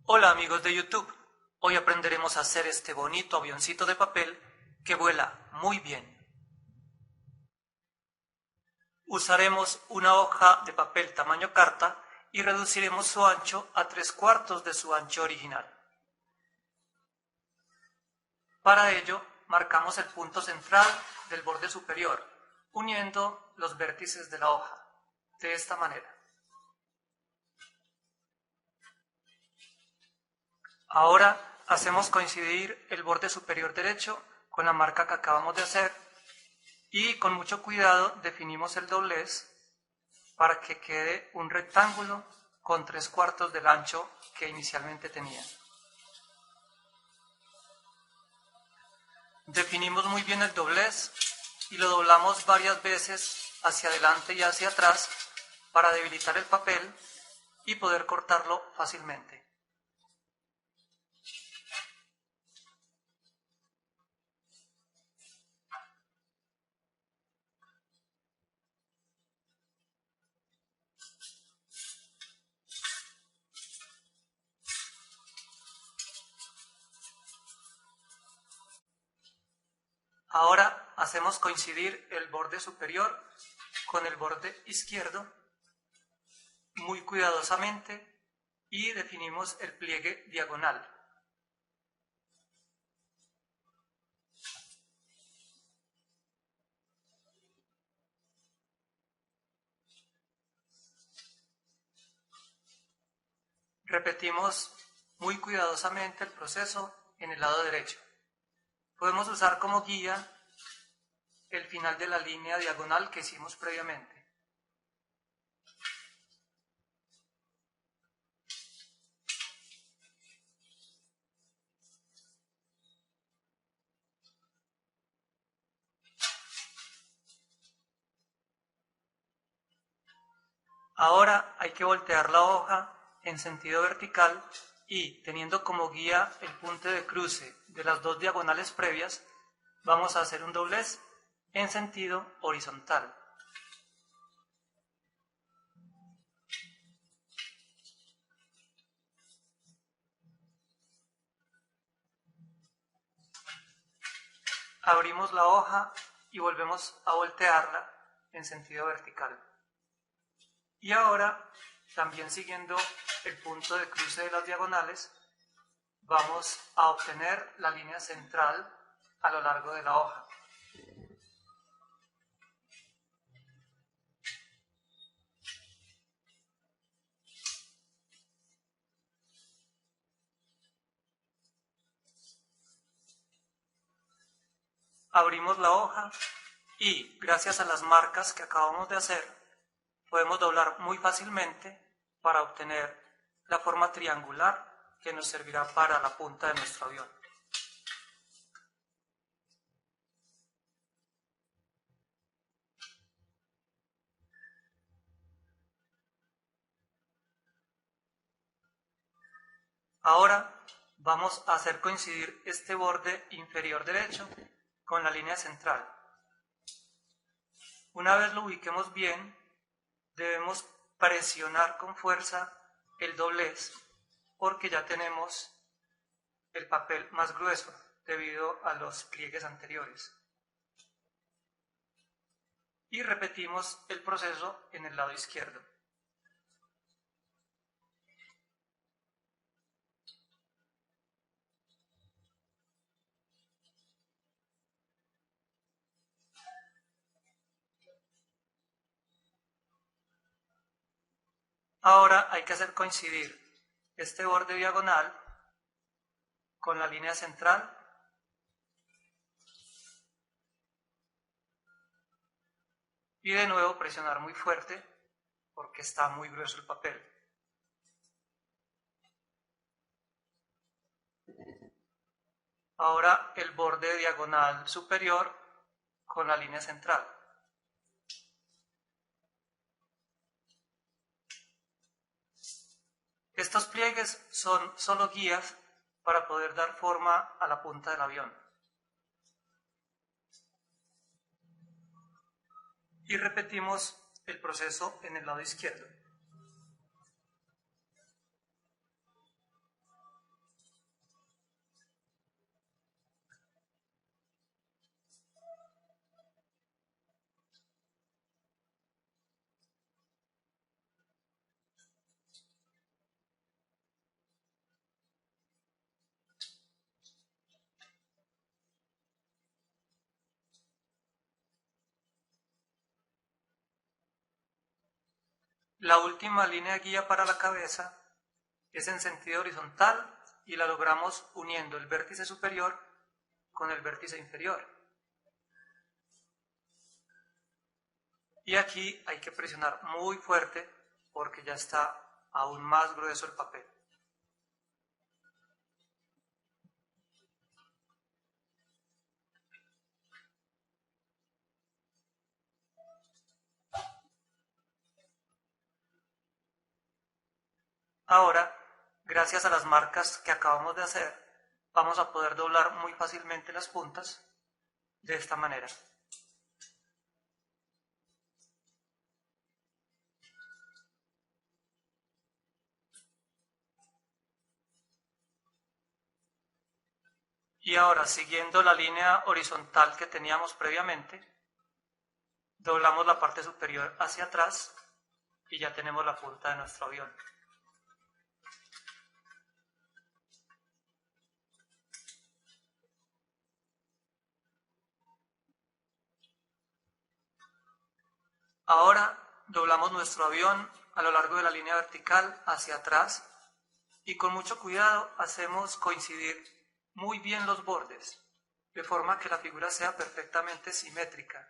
Hola amigos de YouTube, hoy aprenderemos a hacer este bonito avioncito de papel que vuela muy bien. Usaremos una hoja de papel tamaño carta y reduciremos su ancho a 3/4 de su ancho original. Para ello, marcamos el punto central del borde superior, uniendo los vértices de la hoja, de esta manera. Ahora hacemos coincidir el borde superior derecho con la marca que acabamos de hacer y con mucho cuidado definimos el doblez para que quede un rectángulo con 3/4 del ancho que inicialmente tenía. Definimos muy bien el doblez y lo doblamos varias veces hacia adelante y hacia atrás para debilitar el papel y poder cortarlo fácilmente. Ahora hacemos coincidir el borde superior con el borde izquierdo muy cuidadosamente y definimos el pliegue diagonal. Repetimos muy cuidadosamente el proceso en el lado derecho. Podemos usar como guía el final de la línea diagonal que hicimos previamente. Ahora hay que voltear la hoja en sentido vertical y, teniendo como guía el punto de cruce de las dos diagonales previas, vamos a hacer un doblez en sentido horizontal. Abrimos la hoja y volvemos a voltearla en sentido vertical. Y ahora, también siguiendo el punto de cruce de las diagonales, vamos a obtener la línea central a lo largo de la hoja. Abrimos la hoja y, gracias a las marcas que acabamos de hacer, podemos doblar muy fácilmente para obtener la forma triangular que nos servirá para la punta de nuestro avión. Ahora vamos a hacer coincidir este borde inferior derecho con la línea central. Una vez lo ubiquemos bien, debemos presionar con fuerza el doblez porque ya tenemos el papel más grueso debido a los pliegues anteriores. Y repetimos el proceso en el lado izquierdo. Ahora hay que hacer coincidir este borde diagonal con la línea central y de nuevo presionar muy fuerte porque está muy grueso el papel. Ahora el borde diagonal superior con la línea central. Estos pliegues son solo guías para poder dar forma a la punta del avión. Y repetimos el proceso en el lado izquierdo. La última línea de guía para la cabeza es en sentido horizontal y la logramos uniendo el vértice superior con el vértice inferior. Y aquí hay que presionar muy fuerte porque ya está aún más grueso el papel. Ahora, gracias a las marcas que acabamos de hacer, vamos a poder doblar muy fácilmente las puntas de esta manera. Y ahora, siguiendo la línea horizontal que teníamos previamente, doblamos la parte superior hacia atrás y ya tenemos la punta de nuestro avión. Ahora doblamos nuestro avión a lo largo de la línea vertical hacia atrás y con mucho cuidado hacemos coincidir muy bien los bordes, de forma que la figura sea perfectamente simétrica.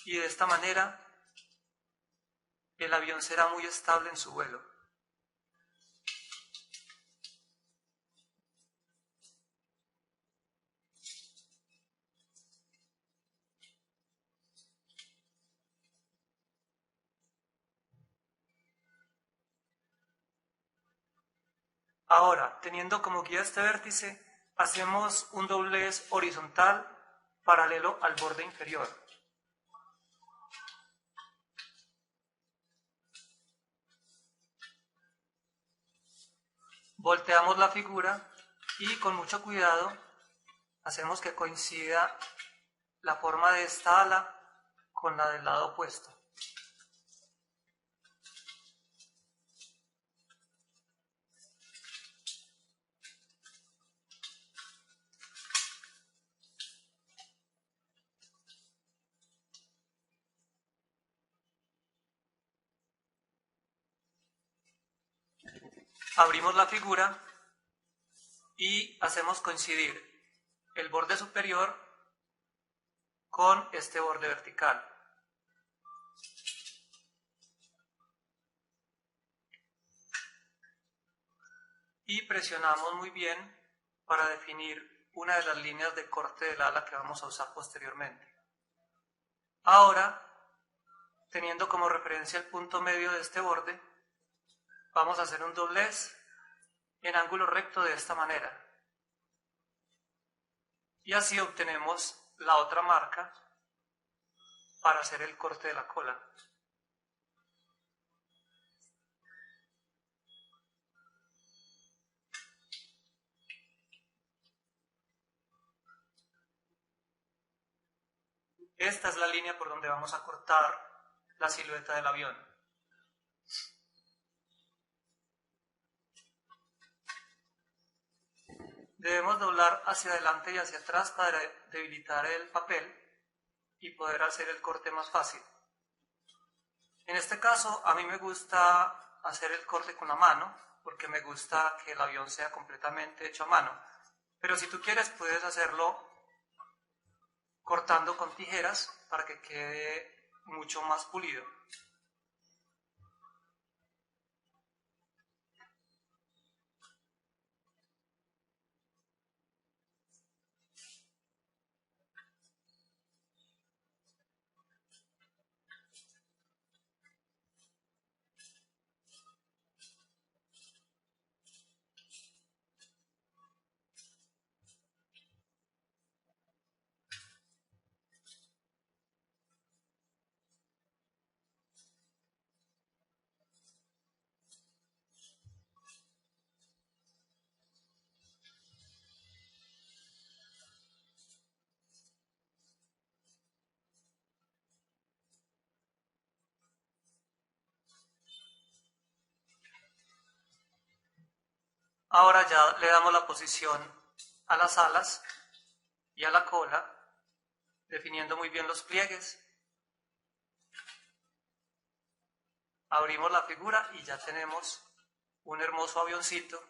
Y de esta manera el avión será muy estable en su vuelo. Ahora, teniendo como guía este vértice, hacemos un doblez horizontal paralelo al borde inferior. Volteamos la figura y con mucho cuidado hacemos que coincida la forma de esta ala con la del lado opuesto. Abrimos la figura y hacemos coincidir el borde superior con este borde vertical. Y presionamos muy bien para definir una de las líneas de corte del ala que vamos a usar posteriormente. Ahora, teniendo como referencia el punto medio de este borde, vamos a hacer un doblez en ángulo recto de esta manera. Y así obtenemos la otra marca para hacer el corte de la cola. Esta es la línea por donde vamos a cortar la silueta del avión. Debemos doblar hacia adelante y hacia atrás para debilitar el papel y poder hacer el corte más fácil. En este caso, a mí me gusta hacer el corte con la mano, porque me gusta que el avión sea completamente hecho a mano. Pero si tú quieres, puedes hacerlo cortando con tijeras para que quede mucho más pulido. Ahora ya le damos la posición a las alas y a la cola, definiendo muy bien los pliegues. Abrimos la figura y ya tenemos un hermoso avioncito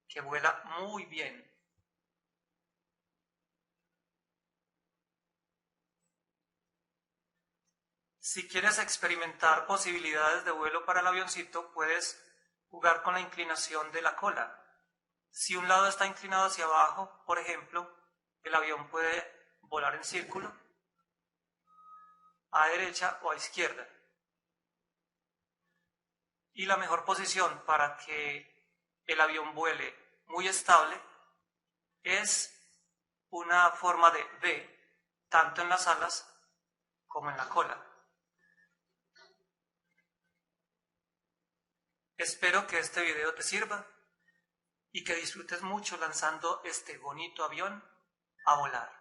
que vuela muy bien. Si quieres experimentar posibilidades de vuelo para el avioncito, puedes jugar con la inclinación de la cola. Si un lado está inclinado hacia abajo, por ejemplo, el avión puede volar en círculo, a derecha o a izquierda. Y la mejor posición para que el avión vuele muy estable es una forma de V, tanto en las alas como en la cola. Espero que este video te sirva y que disfrutes mucho lanzando este bonito avión a volar.